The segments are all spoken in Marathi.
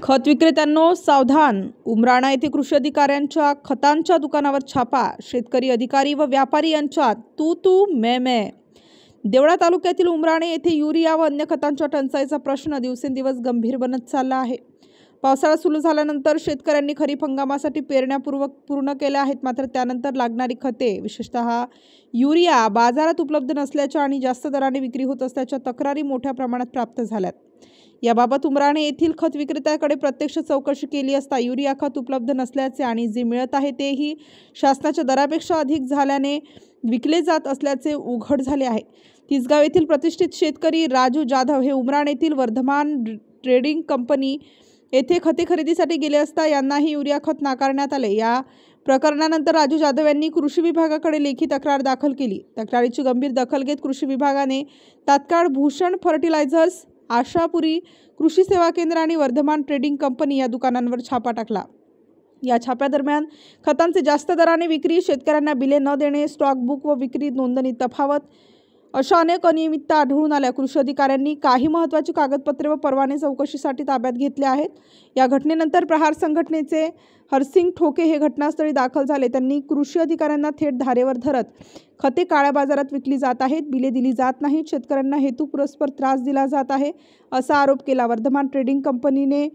खत विक्रेत्यांनो सावधान! उमराणा येथे कृषी अधिकाऱ्यांच्या खतांच्या दुकानावर छापा. शेतकरी अधिकारी व व्यापारी यांच्यात तू तू मैं मैं. देवळा तालुक्यातील उमराणे येथे युरिया व अन्य खतांच्या टंचाईचा प्रश्न दिवसेंदिवस गंभीर बनत चालला आहे. पावसाळा सुरू झाल्यानंतर शेतकऱ्यांनी खरीप हंगामासाठी पेरण्या पूर्ण केल्या आहेत. मात्र त्यानंतर लागणारी खते, विशेषतः युरिया बाजारात उपलब्ध नसल्याच्या आणि जास्त दराने विक्री होत असल्याच्या तक्रारी मोठ्या प्रमाणात प्राप्त झाल्यात. याबाबत उमराणे येथील खत विक्रेत्याकडे प्रत्यक्ष चौकशी केली असता युरिया खत उपलब्ध नसल्याचे आणि जे मिळत आहे तेही शासनाच्या दरापेक्षा अधिक झाल्याने विकले जात असल्याचे उघड झाले आहे. तिसगाव येथील प्रतिष्ठित शेतकरी राजू जाधव हे उमराणे येथील वर्धमान ट्रेडिंग कंपनी येथे खते खरेदीसाठी गेले असता यांनाही युरिया खत नाकारण्यात आले. या प्रकरणानंतर राजू जाधव यांनी कृषी विभागाकडे लेखी तक्रार दाखल केली. तक्रारीची गंभीर दखल घेत कृषी विभागाने तात्काळ भूषण फर्टिलायझर्स, आशापुरी कृषी सेवा केंद्र आणि वर्धमान ट्रेडिंग कंपनी या दुकानांवर छापा टाकला. या छाप्यादरम्यान खतांचे जास्त दराने विक्री, शेतकऱ्यांना बिले न देणे, स्टॉक बुक व विक्री नोंदणी तफावत अशा अनेक अनियमितता आढळून आल्या. कृषी अधिकाऱ्यांनी काही महत्त्वाची कागदपत्रे व परवाने चौकशीसाठी ताब्यात घेतले आहेत. या घटनेनंतर प्रहार संघटनेचे हरसिंग ठोके हे घटनास्थळी दाखल झाले. त्यांनी कृषी अधिकाऱ्यांना थेट धारेवर धरत खते काळ्या बाजारात विकली जात आहेत, बिले दिली जात नाहीत, शेतकऱ्यांना हेतुपुरस्सर त्रास दिला जात आहे असा आरोप केला. वर्धमान ट्रेडिंग कंपनीने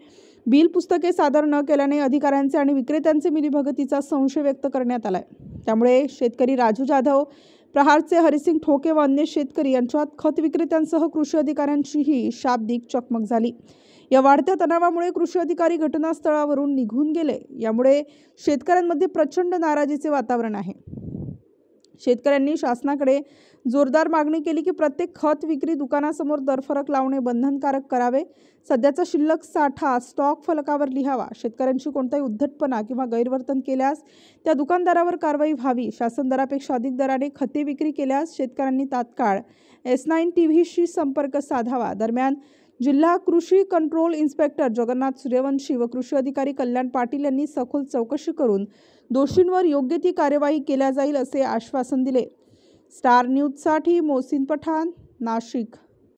बिल पुस्तके सादर न केल्याने अधिकाऱ्यांचे आणि विक्रेत्यांचे मिलीभगतीचा संशय व्यक्त करण्यात आलाय. त्यामुळे शेतकरी राजू जाधव, प्रहारचे हरिसिंग ठोके व अन्य शेतकरी यांच्यात खत विक्रेत्यांसह कृषी अधिकाऱ्यांचीही शाब्दिक चकमक झाली. या वाढत्या तणावामुळे कृषी अधिकारी घटनास्थळावरून निघून गेले. यामुळे शेतकऱ्यांमध्ये प्रचंड नाराजीचे वातावरण आहे. शेतकऱ्यांनी शासनाकडे जोरदार मागणी केली की प्रत्येक खत विक्री दुकानासमोर दरफरक लावणे बंधनकारक करावे. सध्याचा शिल्लक साठा स्टॉक फलकावर लिहावा. शेतकऱ्यांशी कोणताही उद्धटपणा किंवा गैरवर्तन केल्यास त्या दुकानदारावर कारवाई व्हावी. शासन दरापेक्षा अधिक दराने खते विक्री केल्यास शेतकऱ्यांनी तात्काळ S9 TV संपर्क साधावा. दरम्यान जिल्हा कृषी कंट्रोल इन्स्पेक्टर जगन्नाथ सूर्यवंशी व कृषी अधिकारी कल्याण पाटील यांनी सखोल चौकशी करून दोषींवर योग्य ती कार्यवाही केल्या जाईल असे आश्वासन दिले. स्टार न्यूजसाठी मोहसिन पठाण, नाशिक.